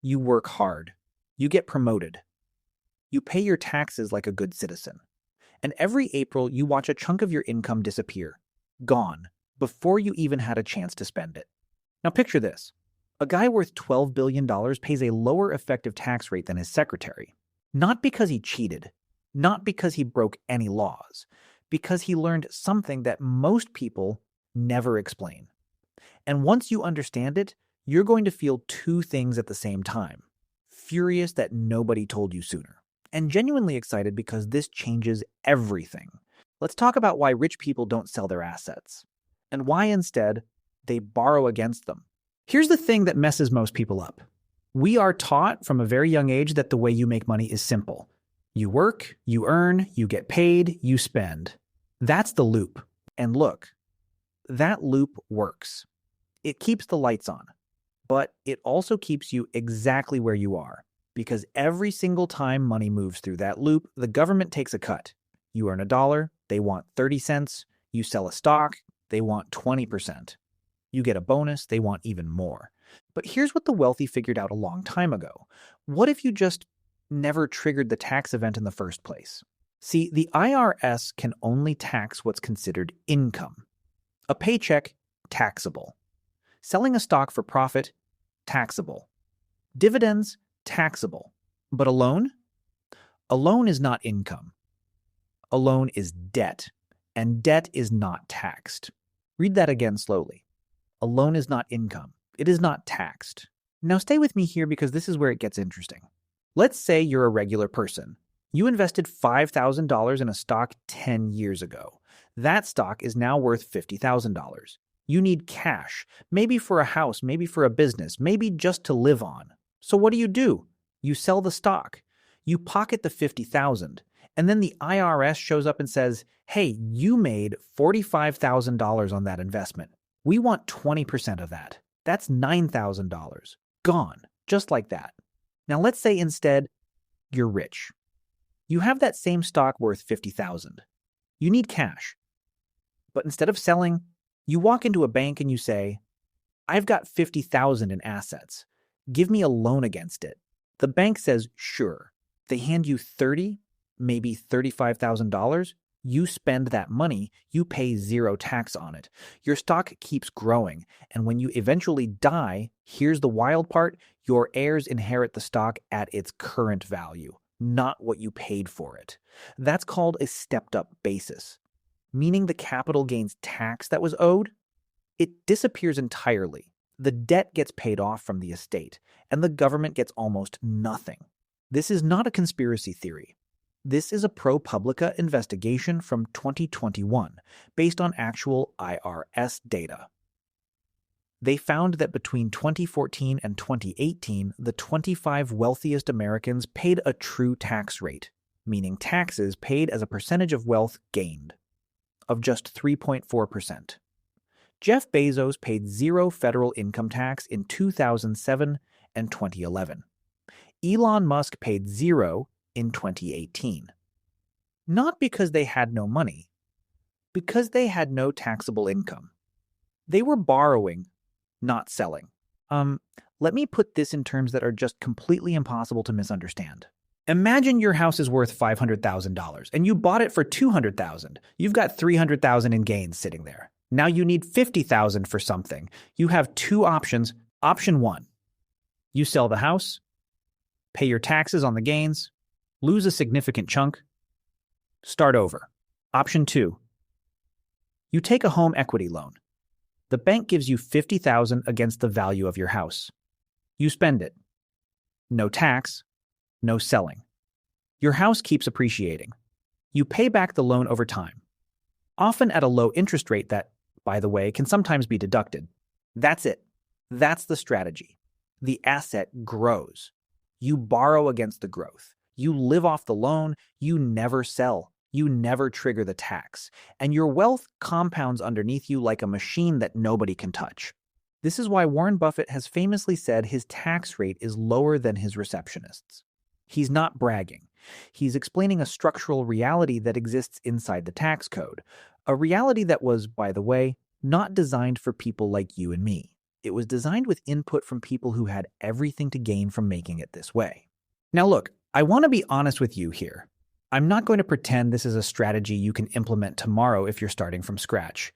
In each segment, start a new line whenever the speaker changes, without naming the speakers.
You work hard. You get promoted. You pay your taxes like a good citizen. And every April, you watch a chunk of your income disappear, gone, before you even had a chance to spend it. Now picture this. A guy worth $12 billion pays a lower effective tax rate than his secretary. Not because he cheated, not because he broke any laws, because he learned something that most people never explain. And once you understand it, you're going to feel two things at the same time. Furious that nobody told you sooner, and genuinely excited because this changes everything. Let's talk about why rich people don't sell their assets, and why instead they borrow against them. Here's the thing that messes most people up. We are taught from a very young age that the way you make money is simple. You work, you earn, you get paid, you spend. That's the loop. And look, that loop works. It keeps the lights on, but it also keeps you exactly where you are, because every single time money moves through that loop, the government takes a cut. You earn $1, they want 30 cents. You sell a stock, they want 20%. You get a bonus, they want even more. But here's what the wealthy figured out a long time ago. What if you just never triggered the tax event in the first place? See, the IRS can only tax what's considered income. A paycheck, taxable. Selling a stock for profit, taxable. Dividends, taxable. But a loan? A loan is not income. A loan is debt, and debt is not taxed. Read that again slowly. A loan is not income. It is not taxed. Now stay with me here because this is where it gets interesting. Let's say you're a regular person. You invested $5,000 in a stock 10 years ago. That stock is now worth $50,000. You need cash, maybe for a house, maybe for a business, maybe just to live on. So what do? You sell the stock. You pocket the $50,000. And then the IRS shows up and says, hey, you made $45,000 on that investment. We want 20% of that. That's $9,000. Gone. Just like that. Now let's say instead you're rich. You have that same stock worth $50,000. You need cash. But instead of selling, you walk into a bank and you say, I've got $50,000 in assets. Give me a loan against it. The bank says, sure. They hand you $30,000, maybe $35,000. You spend that money, you pay zero tax on it. Your stock keeps growing, and when you eventually die, here's the wild part, your heirs inherit the stock at its current value, not what you paid for it. That's called a stepped-up basis, meaning the capital gains tax that was owed, it disappears entirely. The debt gets paid off from the estate, and the government gets almost nothing. This is not a conspiracy theory. This is a ProPublica investigation from 2021, based on actual IRS data. They found that between 2014 and 2018, the 25 wealthiest Americans paid a true tax rate, meaning taxes paid as a percentage of wealth gained, of just 3.4%. Jeff Bezos paid zero federal income tax in 2007 and 2011. Elon Musk paid zero in 2018. Not because they had no money, because they had no taxable income. They were borrowing, not selling. Let me put this in terms that are just completely impossible to misunderstand. Imagine your house is worth $500,000 and you bought it for $200,000. You've got $300,000 in gains sitting there. Now you need $50,000 for something. You have two options. Option one, you sell the house, pay your taxes on the gains, lose a significant chunk, start over. Option two, you take a home equity loan. The bank gives you $50,000 against the value of your house. You spend it. No tax, no selling. Your house keeps appreciating. You pay back the loan over time, often at a low interest rate that, by the way, can sometimes be deducted. That's it. That's the strategy. The asset grows. You borrow against the growth. You live off the loan. You never sell. You never trigger the tax. And your wealth compounds underneath you like a machine that nobody can touch. This is why Warren Buffett has famously said his tax rate is lower than his receptionist's. He's not bragging. He's explaining a structural reality that exists inside the tax code, a reality that was, by the way, not designed for people like you and me. It was designed with input from people who had everything to gain from making it this way. Now look, I want to be honest with you here. I'm not going to pretend this is a strategy you can implement tomorrow if you're starting from scratch.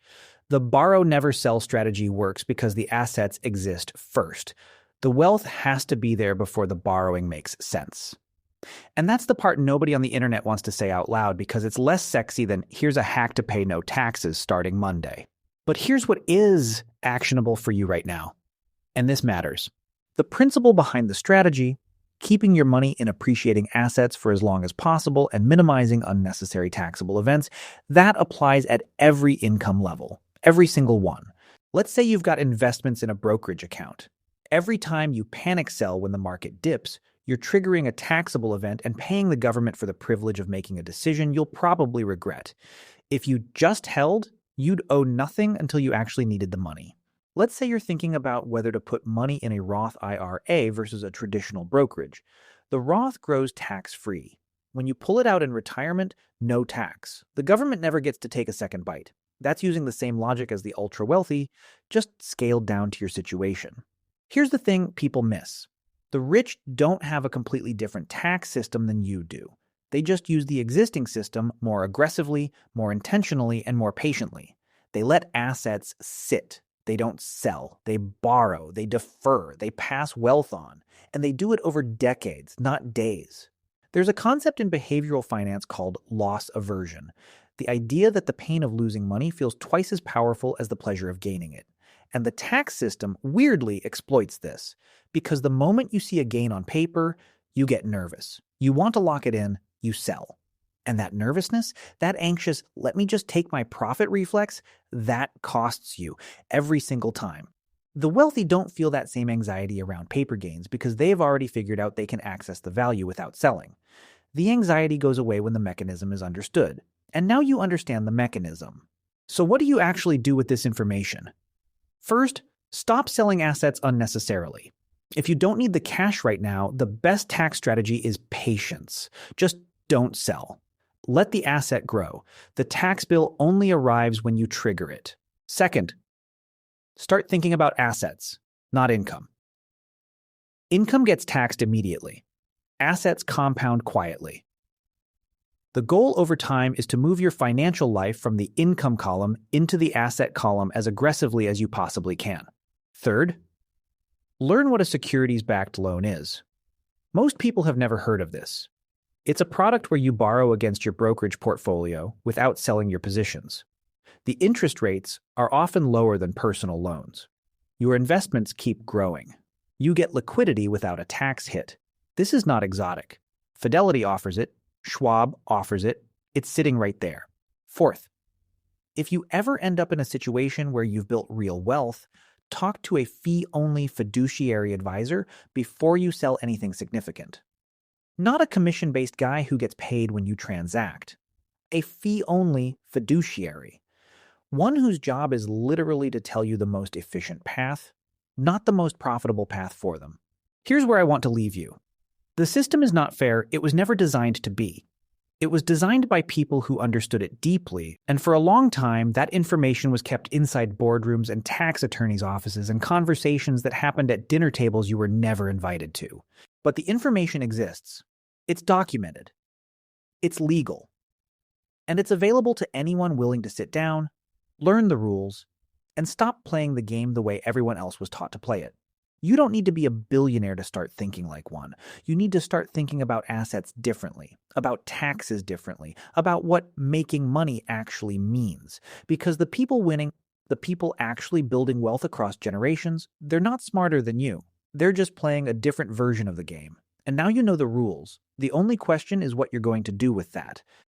The borrow never sell strategy works because the assets exist first. The wealth has to be there before the borrowing makes sense. And that's the part nobody on the internet wants to say out loud because it's less sexy than here's a hack to pay no taxes starting Monday. But here's what is actionable for you right now. And this matters. The principle behind the strategy, keeping your money in appreciating assets for as long as possible and minimizing unnecessary taxable events, that applies at every income level, every single one. Let's say you've got investments in a brokerage account. Every time you panic sell when the market dips, you're triggering a taxable event and paying the government for the privilege of making a decision you'll probably regret. If you just held, you'd owe nothing until you actually needed the money. Let's say you're thinking about whether to put money in a Roth IRA versus a traditional brokerage. The Roth grows tax-free. When you pull it out in retirement, no tax. The government never gets to take a second bite. That's using the same logic as the ultra-wealthy, just scaled down to your situation. Here's the thing people miss. The rich don't have a completely different tax system than you do. They just use the existing system more aggressively, more intentionally, and more patiently. They let assets sit. They don't sell. They borrow. They defer. They pass wealth on. And they do it over decades, not days. There's a concept in behavioral finance called loss aversion. The idea that the pain of losing money feels twice as powerful as the pleasure of gaining it. And the tax system weirdly exploits this, because the moment you see a gain on paper, you get nervous. You want to lock it in, you sell. And that nervousness, that anxious, let me just take my profit reflex, that costs you every single time. The wealthy don't feel that same anxiety around paper gains because they've already figured out they can access the value without selling. The anxiety goes away when the mechanism is understood. And now you understand the mechanism. So what do you actually do with this information? First, stop selling assets unnecessarily. If you don't need the cash right now, the best tax strategy is patience. Just don't sell. Let the asset grow. The tax bill only arrives when you trigger it. Second, start thinking about assets, not income. Income gets taxed immediately. Assets compound quietly. The goal over time is to move your financial life from the income column into the asset column as aggressively as you possibly can. Third, learn what a securities-backed loan is. Most people have never heard of this. It's a product where you borrow against your brokerage portfolio without selling your positions. The interest rates are often lower than personal loans. Your investments keep growing. You get liquidity without a tax hit. This is not exotic. Fidelity offers it. Schwab offers it. It's sitting right there. Fourth, if you ever end up in a situation where you've built real wealth, talk to a fee-only fiduciary advisor before you sell anything significant. Not a commission-based guy who gets paid when you transact. A fee-only fiduciary. One whose job is literally to tell you the most efficient path, not the most profitable path for them. Here's where I want to leave you. The system is not fair. It was never designed to be. It was designed by people who understood it deeply, and for a long time, that information was kept inside boardrooms and tax attorneys' offices and conversations that happened at dinner tables you were never invited to. But the information exists. It's documented. It's legal. And it's available to anyone willing to sit down, learn the rules, and stop playing the game the way everyone else was taught to play it. You don't need to be a billionaire to start thinking like one. You need to start thinking about assets differently, about taxes differently, about what making money actually means. Because the people winning, the people actually building wealth across generations, they're not smarter than you. They're just playing a different version of the game. And now you know the rules. The only question is what you're going to do with that.